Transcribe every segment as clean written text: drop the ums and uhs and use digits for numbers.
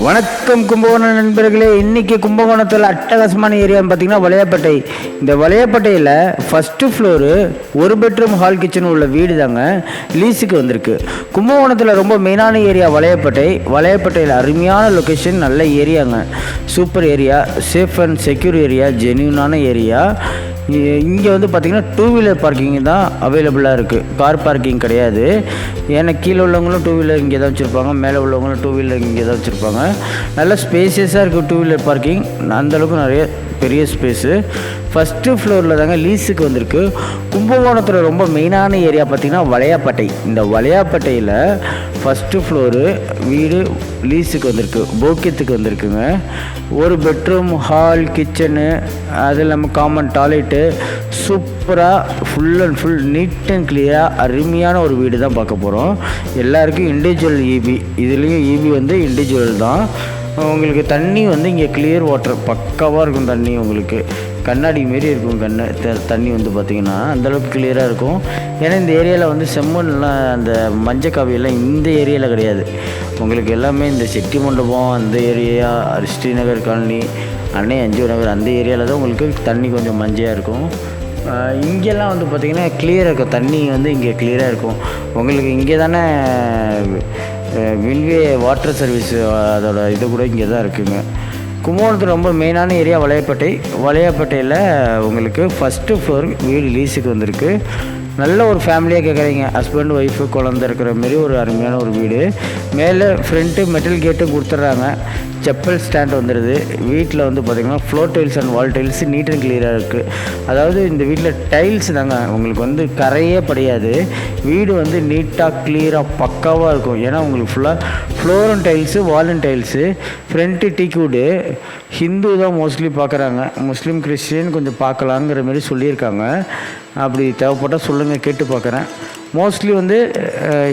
வணக்கம் கும்பகோணம் நண்பர்களே. இன்றைக்கி கும்பகோணத்தில் அட்டகாசமான ஏரியான்னு பார்த்தீங்கன்னா வளையாப்பட்டை. இந்த வளையாப்பட்டையில் ஃபஸ்ட்டு ஃப்ளோரு ஒரு பெட்ரூம் ஹால் கிச்சன் உள்ள வீடு தாங்க லீஸுக்கு வந்திருக்கு. கும்பகோணத்தில் ரொம்ப மெயினான ஏரியா வளையாப்பட்டை. வளையாப்பட்டையில் அருமையான லொக்கேஷன், நல்ல ஏரியாங்க, super area, safe and secure area, ஜென்யூனான ஏரியா. இங்கே வந்து பார்த்திங்கன்னா 2 வீலர் பார்க்கிங் தான் அவைலபிளாக இருக்குது, கார் பார்க்கிங் கிடையாது. ஏன்னா கீழே உள்ளவங்களும் 2 வீலர் இங்கே தான் வச்சுருப்பாங்க, மேலே உள்ளவங்களும் 2 வீலர் இங்கே தான் வச்சுருப்பாங்க. நல்ல ஸ்பேசியஸாக இருக்குது 2 வீலர் பார்க்கிங், அந்தளவுக்கு நிறைய பெரிய ஸ்பேஸு. ஃபஸ்ட்டு ஃப்ளோரில் தாங்க லீஸுக்கு வந்திருக்கு. கும்பகோணத்தில் ரொம்ப மெயினான ஏரியா பார்த்திங்கன்னா வளையாப்பட்டை. இந்த வளையாப்பட்டையில் ஃபஸ்ட்டு ஃப்ளோரு வீடு லீஸுக்கு வந்திருக்கு, போக்கியத்துக்கு வந்திருக்குங்க. ஒரு பெட்ரூம் ஹால் கிச்சனு, அது இல்லாமல் காமன் டாய்லெட்டு, சூப்பராக full and full neat and கிளியராக அருமையான ஒரு வீடு தான் பார்க்க போகிறோம். எல்லாருக்கும் இண்டிவிஜுவல் இபி, இதுலேயும் இபி வந்து இண்டிவிஜுவல் தான். உங்களுக்கு தண்ணி வந்து இங்கே கிளியர் வாட்டர் பக்காவாக இருக்கும். தண்ணி உங்களுக்கு கண்ணாடி மாரி இருக்கும். தண்ணி வந்து பார்த்திங்கன்னா அந்தளவுக்கு கிளியராக இருக்கும். ஏன்னா இந்த ஏரியாவில் வந்து செம்மண்லாம் அந்த மஞ்சள் காவியெல்லாம் இந்த ஏரியாவில் கிடையாது. உங்களுக்கு எல்லாமே இந்த செட்டி மண்டபம் அந்த ஏரியா, ஸ்ரீநகர் காலனி, அன்னை அஞ்சு நகர் அந்த ஏரியாவில் தான் உங்களுக்கு தண்ணி கொஞ்சம் மஞ்சையாக இருக்கும். இங்கெல்லாம் வந்து பார்த்திங்கன்னா கிளியராக இருக்கும். தண்ணி வந்து இங்கே கிளியராக இருக்கும். உங்களுக்கு இங்கே தானே வின்வே வாட்டர் சர்வீஸ், அதோட இது கூட இங்கே தான் இருக்குதுங்க. கும்பகோணத்தில் ரொம்ப மெயினான ஏரியா வளையாப்பட்டை. வளையாப்பட்டையில் உங்களுக்கு ஃபஸ்ட்டு ஃப்ளோர் வீடு லீஸுக்கு வந்திருக்கு. நல்ல ஒரு ஃபேமிலியாக கேட்குறீங்க, ஹஸ்பண்ட் ஒய்ஃபு குழந்தை இருக்கிற மாரி ஒரு அருமையான ஒரு வீடு. மேலே ஃப்ரண்ட்டு மெட்டல் கேட்டும் கொடுத்துட்றாங்க, செப்பல் ஸ்டாண்ட் வந்துடுது. வீட்டில் வந்து பார்த்திங்கன்னா floor tiles and wall tiles neat and கிளியராக இருக்குது. அதாவது இந்த வீட்டில் டைல்ஸ் தாங்க, உங்களுக்கு வந்து கரையே படியாது. வீடு வந்து நீட்டாக கிளியராக பக்காவாக இருக்கும். ஏன்னா உங்களுக்கு ஃபுல்லாக ஃப்ளோரும் டைல்ஸு, வாலும் டைல்ஸு. ஃப்ரண்ட்டு டீக்வுட்டு. ஹிந்து தான் மோஸ்ட்லி பார்க்குறாங்க, முஸ்லீம் கிறிஸ்டியன் கொஞ்சம் பார்க்கலாங்கிற மாதிரி சொல்லியிருக்காங்க. அப்படி தேவைப்பட்டால் சொல்லுங்கள், கேட்டு பார்க்குறேன். மோஸ்ட்லி வந்து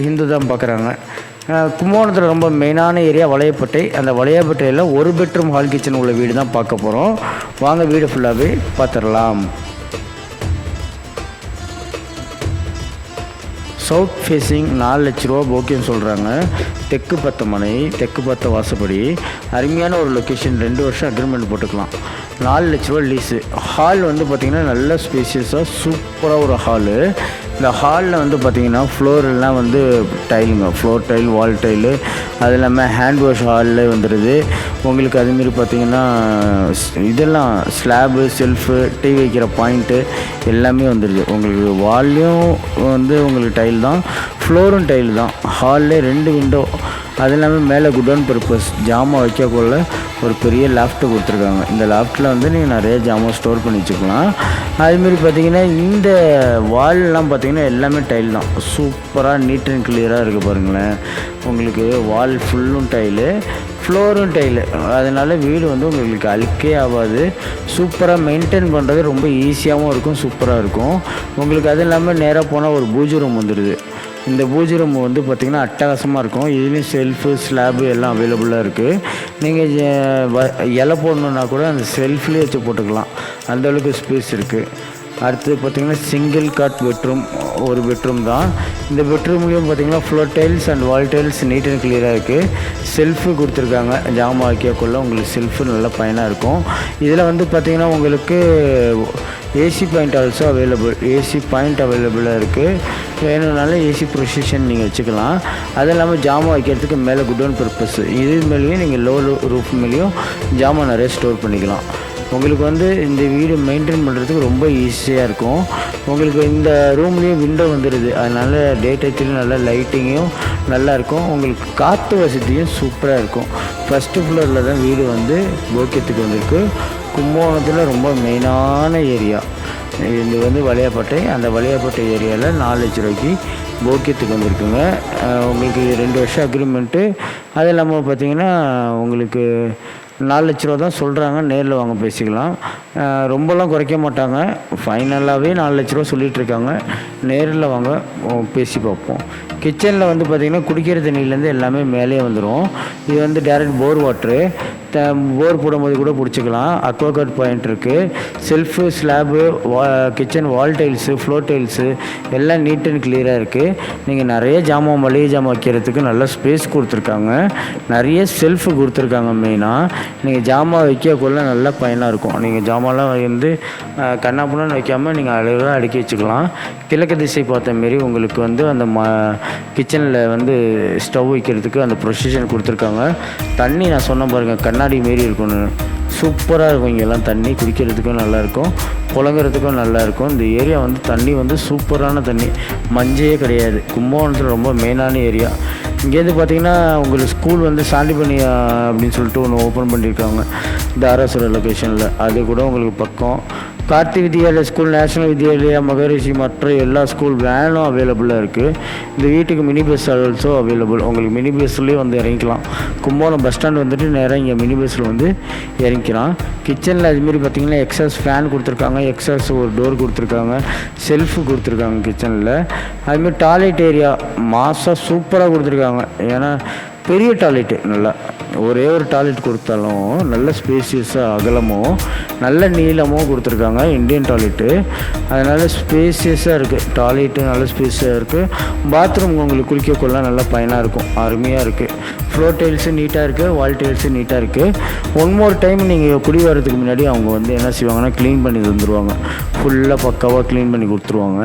ஹிந்து தான் பார்க்குறாங்க. கும்பகோணத்தில் ரொம்ப மெயினான ஏரியா வளையாப்பட்டை. அந்த வளையாப்பட்டையில் ஒரு பெட்ரூம் ஹால் கிச்சன் உள்ள வீடு தான் பார்க்க போகிறோம். வாங்க வீடு ஃபுல்லாகவே பார்த்துடலாம். சவுத் ஃபேஸிங் 4 லட்ச ரூபா போக்கியம் சொல்கிறாங்க. தெற்கு பத்த மனை, தெற்கு பத்த வாசப்படி, அருமையான ஒரு லொக்கேஷன். 2 வருஷம் அக்ரிமெண்ட் போட்டுக்கலாம். 4 லட்ச ரூபா லீஸு. ஹால் வந்து பார்த்திங்கன்னா நல்ல ஸ்பேசியஸாக சூப்பராக ஒரு ஹாலு. இந்த ஹாலில் வந்து பார்த்திங்கன்னா ஃப்ளோரெல்லாம் வந்து டைலுங்க, ஃப்ளோர் டைல், வால் டைலு, அது இல்லாமல் ஹேண்ட் வாஷ் ஹாலில் வந்துடுது. உங்களுக்கு அதுமாரி பார்த்திங்கன்னா இதெல்லாம் ஸ்லாபு, செல்ஃபு, டீ வைக்கிற பாயிண்ட்டு எல்லாமே வந்துடுது. உங்களுக்கு வால்லையும் வந்து உங்களுக்கு டைல் தான், ஃப்ளோரும் டைல் தான். ஹாலில் 2 விண்டோ, அது இல்லாமல் மேலே குட் ஆன் பர்பஸ் ஜாமான் வைக்கக்குள்ள ஒரு பெரிய லாஃப்ட்டு கொடுத்துருக்காங்க. இந்த லாஃப்ட்டில் வந்து நீங்கள் நிறைய ஜாமான் ஸ்டோர் பண்ணி வச்சுக்கலாம். அதுமாரி பார்த்திங்கன்னா இந்த வால்லாம் பார்த்திங்கன்னா எல்லாமே டைல் தான், சூப்பராக நீட் அண்ட் கிளியராக இருக்குது பாருங்களேன். உங்களுக்கு வால் ஃபுல்லும் டைலு, ஃப்ளோரும் டைலு. அதனால் வீடு வந்து உங்களுக்கு அழுக்கே ஆகாது. சூப்பராக மெயின்டைன் பண்ணுறது ரொம்ப ஈஸியாகவும் இருக்கும், சூப்பராக இருக்கும். உங்களுக்கு அது இல்லாமல் நேராக போனால் ஒரு பூஜை ரூம் வந்துடுது. இந்த பூஜை ரூம் வந்து பார்த்திங்கன்னா அட்டகாசமாக இருக்கும். இதுலேயும் செல்ஃபு, ஸ்லாபு எல்லாம் அவைலபிளாக இருக்குது. நீங்கள் இலை போடணுன்னா கூட அந்த செல்ஃப்லேயே வச்சு போட்டுக்கலாம், அந்தளவுக்கு ஸ்பேஸ் இருக்குது. அடுத்தது பார்த்திங்கன்னா சிங்கிள் காட் பெட்ரூம், ஒரு பெட்ரூம் தான். இந்த பெட்ரூம்லேயும் பார்த்திங்கன்னா floor tiles and wall tiles neat and கிளியராக இருக்குது. செல்ஃபு கொடுத்துருக்காங்க, ஜாமான் வைக்கக்குள்ள உங்களுக்கு செல்ஃபு நல்லா பயனாக இருக்கும். இதில் வந்து பார்த்திங்கன்னா உங்களுக்கு AC point also available, AC point அவைலபிளாக இருக்குது. வேணும்னாலும் ஏசி ப்ரொசிஷன் நீங்கள் வச்சுக்கலாம். அது இல்லாமல் ஜாமான் வைக்கிறதுக்கு மேலே குட் ஆன் பர்பஸ், இது மேலேயும் நீங்கள் லோ ரூஃப் மேலேயும் ஜாமான் நிறைய ஸ்டோர் பண்ணிக்கலாம். உங்களுக்கு வந்து இந்த வீடு மெயின்டைன் பண்ணுறதுக்கு ரொம்ப ஈஸியாக இருக்கும். உங்களுக்கு இந்த ரூம்லேயும் விண்டோ வந்துடுது, அதனால் டே டைத்திலும் நல்லா லைட்டிங்கும் நல்லாயிருக்கும். உங்களுக்கு காற்று வசதியும் சூப்பராக இருக்கும். ஃபஸ்ட்டு ஃப்ளோரில் தான் வீடு வந்து போக்கியத்துக்கு வந்திருக்கு. கும்பகோணத்தில் ரொம்ப மெயினான ஏரியா இது வந்து வளையாப்பட்டை. அந்த வளையாப்பட்டை ஏரியாவில் 4 லட்ச ரூபாய்க்கு போக்கியத்துக்கு வந்திருக்குங்க. உங்களுக்கு 2 வருஷம் அக்ரிமெண்ட்டு. அது இல்லாமல் பார்த்திங்கன்னா உங்களுக்கு 4 லட்ச ரூபா தான் சொல்கிறாங்க. நேரில் வாங்க பேசிக்கலாம், ரொம்பலாம் குறைக்க மாட்டாங்க. ஃபைனலாகவே 4 லட்ச ரூபா சொல்லிகிட்ருக்காங்க. நேரில் வாங்க பேசி பார்ப்போம். கிச்சனில் வந்து பார்த்திங்கன்னா குடிக்கிற தண்ணியிலேருந்து எல்லாமே மேலே வந்துடும். இது வந்து டேரெக்ட் போர் வாட்ரு. போர் போடும்போது கூட பிடிச்சிக்கலாம். அக்வாகார்ட் பாயிண்ட் இருக்குது. செல்ஃபு, ஸ்லாபு, கிச்சன் வால் டைல்ஸு, ஃப்ளோர் டைல்ஸு எல்லாம் நீட் அண்ட் கிளியராக இருக்குது. நீங்கள் நிறைய ஜாமான், மளிகை ஜாமான் வைக்கிறதுக்கு நல்ல ஸ்பேஸ் கொடுத்துருக்காங்க. நிறைய செல்ஃபு கொடுத்துருக்காங்க. மெயினாக நீங்கள் ஜாமான் வைக்கக்குள்ள நல்ல பயனாக இருக்கும். நீங்கள் ஜாமான்லாம் வந்து கண்ணாப்புன்னு வைக்காமல் நீங்கள் அழகாக அடுக்கி வச்சுக்கலாம். கிழக்கு திசை பார்த்த மாரி உங்களுக்கு வந்து அந்த கிச்சனில் வந்து ஸ்டவ் வைக்கிறதுக்கு அந்த ப்ரொசிஷன் கொடுத்துருக்காங்க. தண்ணி நான் சொன்ன பாருங்கள், கண்ணாடி மாரி இருக்கணும். சூப்பராக இருக்கும். இங்கெல்லாம் தண்ணி குடிக்கிறதுக்கும் நல்லாயிருக்கும், புழங்குறதுக்கும் நல்லாயிருக்கும். இந்த ஏரியா வந்து தண்ணி வந்து சூப்பரான தண்ணி, மஞ்சையே கிடையாது. கும்பகோணத்தில் ரொம்ப மெயினான ஏரியா. இங்கேருந்து பார்த்தீங்கன்னா உங்களுக்கு ஸ்கூல் வந்து சாண்டிபனி அப்படின்னு சொல்லிட்டு ஒன்று ஓப்பன் பண்ணியிருக்காங்க தாராசுரம் லொக்கேஷனில். அது கூட உங்களுக்கு பக்கம். கார்த்தி வித்யாலயா ஸ்கூல், நேஷனல் வித்யாலயா, மகரிஷி மற்ற எல்லா ஸ்கூல் வேனும் அவைலபிளாக இருக்குது. இந்த வீட்டுக்கு மினி பஸ் ஆல்சோ அவைலபிள். உங்களுக்கு மினி பஸ்லேயே வந்து இறங்கிக்கலாம். கும்பகோணம் பஸ் ஸ்டாண்ட் வந்துட்டு நேராக இங்கே மினி பஸ்ஸில் வந்து இறங்கிக்கலாம். கிச்சனில் அதுமாரி பார்த்திங்கன்னா எக்ஸாஸ் ஃபேன் கொடுத்துருக்காங்க, எக்ஸாஸ் ஒரு டோர் கொடுத்துருக்காங்க, செல்ஃபு கொடுத்துருக்காங்க கிச்சனில். அதுமாரி டாய்லெட் ஏரியா மாசாக சூப்பராக கொடுத்துருக்காங்க. ஏன்னா பெரிய டாய்லெட்டு, நல்லா ஒரே ஒரு டாய்லெட் கொடுத்தாலும் நல்ல ஸ்பேசியஸாக அகலமும் நல்ல நீளமும் கொடுத்துருக்காங்க இந்தியன் டாய்லெட்டு. அதனால் ஸ்பேசியஸாக இருக்குது. டாய்லெட்டு நல்ல ஸ்பேஸாக இருக்குது. பாத்ரூம் உங்களுக்கு குளிக்கக்குள்ள நல்ல பயனாக இருக்கும், அருமையாக இருக்குது. ஃப்ளோர் டைல்ஸு நீட்டாக இருக்குது, வால் டைல்ஸு நீட்டாக இருக்குது. ஒன் மோர் டைம் நீங்கள் குடி வரதுக்கு முன்னாடி அவங்க வந்து என்ன செய்வாங்கன்னா க்ளீன் பண்ணி தந்துடுவாங்க. ஃபுல்லாக பக்காவாக க்ளீன் பண்ணி கொடுத்துருவாங்க.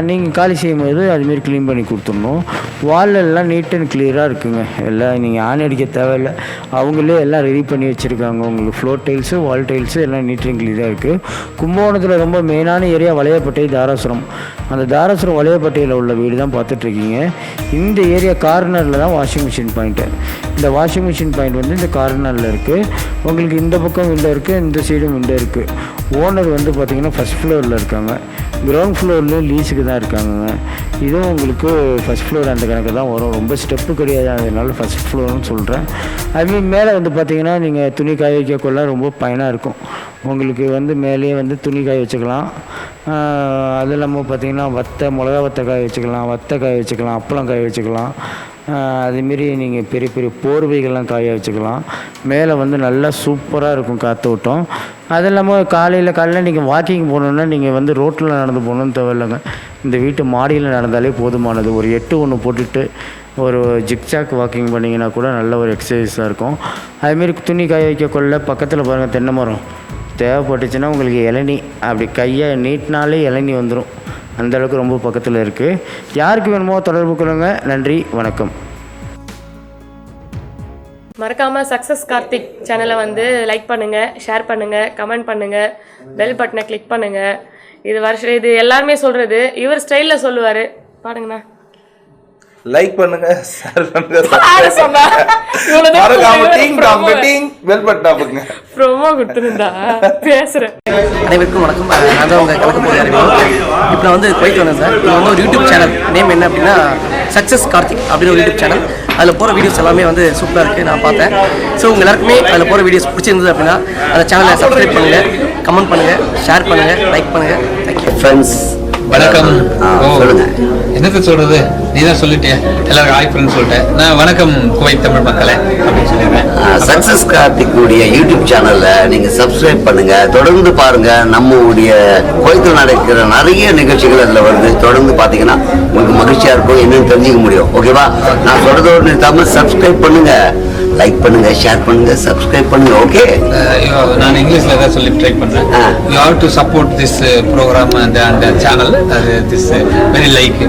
நீங்கள் காலி செய்யும்போது அதுமாரி க்ளீன் பண்ணி கொடுத்துடணும். வாலெல்லாம் நீட் அண்ட் கிளியராக இருக்குங்க. எல்லாம் நீங்கள் ஆணி அடிக்க தேவையில்லை, அவங்களே எல்லாம் ரெடி பண்ணி வச்சுருக்காங்க. உங்களுக்கு ஃப்ளோர் டைல்ஸு, வால் டைல்ஸு எல்லாம் நீட் அண்ட் கிளியராக இருக்குது. கும்பகோணத்தில் ரொம்ப மெயினான ஏரியா வளையப்பட்டை, தாராசுரம். அந்த தாராசுரம் வளையப்பட்டையில் உள்ள வீடு தான் பார்த்துட்ருக்கீங்க. இந்த ஏரியா கார்னரில் தான் வாஷிங் மிஷின் பாயிண்ட்டு. இந்த வாஷிங் மிஷின் பாயிண்ட் வந்து இந்த கார்னரில் இருக்குது. உங்களுக்கு இந்த பக்கம் விண்டோ இருக்குது, இந்த சைடும் விண்டோ இருக்குது. ஓனர் வந்து பார்த்திங்கன்னா ஃபஸ்ட் ஃப்ளோரில் இருக்காங்க. கிரவுண்ட் ஃப்ளோர்லேயும் லீஸுக்கு தான் இருக்காங்க. இதுவும் உங்களுக்கு ஃபஸ்ட் ஃப்ளோர் அந்த கணக்கு தான் வரும். ரொம்ப ஸ்டெப்பு கிடையாது, அதனால ஃபஸ்ட் ஃப்ளோர்னு சொல்கிறேன். அதுமாரி மேலே வந்து பார்த்திங்கன்னா நீங்கள் துணி காய வைக்கக்குள்ள ரொம்ப பயனாக இருக்கும். உங்களுக்கு வந்து மேலேயே வந்து துணி காய வச்சுக்கலாம். அது இல்லாமல் பார்த்திங்கன்னா மிளகா வத்தை காய வச்சுக்கலாம், வத்தை காய வச்சுக்கலாம், அப்பளம் காய வச்சுக்கலாம். அதுமாரி நீங்கள் பெரிய பெரிய போர்வைகள்லாம் காய வச்சுக்கலாம். மேலே வந்து நல்லா சூப்பராக இருக்கும் காற்றோட்டம். அது இல்லாமல் காலையில் நீங்கள் வாக்கிங் போகணுன்னா நீங்கள் வந்து ரோட்டில் நடந்து போகணுன்னு தேவையில்லைங்க. இந்த வீட்டு மாடியில் நடந்தாலே போதுமானது. ஒரு 8 போட்டுட்டு ஒரு ஜிக்ஜாக் வாக்கிங் பண்ணிங்கன்னா கூட நல்ல ஒரு எக்ஸசைஸாக இருக்கும். அதுமாரி துணி காய வைக்கக்குள்ள பக்கத்தில் பாருங்கள் தென்னை மரம். தேவைப்பட்டுச்சுன்னா உங்களுக்கு இளநீ அப்படி கையை நீட்டினாலே இளநீ வந்துடும். அந்தளவுக்கு ரொம்ப பக்கத்தில் இருக்குது. யாருக்கு வேணுமோ தொடர்பு கொள்ளுங்க. நன்றி, வணக்கம். மறக்காமல் சக்ஸஸ் கார்த்திக் சேனலை வந்து லைக் பண்ணுங்கள், ஷேர் பண்ணுங்கள், கமெண்ட் பண்ணுங்கள், பெல் பட்டனை கிளிக் பண்ணுங்கள். இது எல்லாருமே சொல்கிறது. இவர் ஸ்டைலில் சொல்லுவார், பாருங்கண்ணா. லைக் பண்ணுங்க, ஷேர் பண்ணுங்க, பெல் பட்டன் அமுக்குங்க. ப்ரோமோ கொடுத்துருந்தா பேசுறேன். அனைவருக்கும் வணக்கம். நான் தான் உங்கள் கலக்க போய் அறிமுகம். இப்போ நான் வந்து குவைத் வந்தேன் சார். இப்போ வந்து ஒரு யூடியூப் சேனல் நேம் என்ன அப்படின்னா சக்ஸஸ் கார்த்திக் அப்படின்னு ஒரு யூடியூப் சேனல். அதில் போகிற வீடியோஸ் எல்லாமே வந்து சூப்பராக இருக்குது, நான் பார்த்தேன். ஸோ உங்கள் எல்லாருக்குமே அதில் போகிற வீடியோஸ் பிடிச்சிருந்தது அப்படின்னா அந்த சேனலை சப்ஸ்கிரைப் பண்ணுங்கள், கமெண்ட் பண்ணுங்கள், ஷேர் பண்ணுங்கள், லைக் பண்ணுங்கள். Thank you friends. வணக்கம். என்னத்தை சொல்றது, நீ தான் சொல்லிட்டே. எல்லாருக்கும் ஹாய் ஃப்ரெண்ட்ஸ் சொல்லிட்டேன். நான் வணக்கம் குவைத் தமிழ் மக்களே அப்படின்னு சொல்லிடுறேன். சக்ஸஸ் கார்த்திக் உடைய யூடியூப் சேனல்ல நீங்க சப்ஸ்கிரைப் பண்ணுங்க, தொடர்ந்து பாருங்க. நம்மளுடைய குவைத்தில் நடக்கிற நிறைய நிகழ்ச்சிகள் அதுல வருது. தொடர்ந்து பாத்தீங்கன்னா உங்களுக்கு மகிழ்ச்சியா இருக்கும், என்னன்னு தெரிஞ்சுக்க முடியும். ஓகேவா? நான் சொல்றதோடு நிறுத்தாம சப்ஸ்கிரைப் பண்ணுங்க, லைக் பண்ணுங்க, ஷேர் பண்ணுங்க, சப்ஸ்கிரைப் பண்ணுங்க. ஓகே, நான் இங்கிலீஷ்ல தான் சொல்லி ட்ரை பண்றேன். You have to support this programme and channel. This very like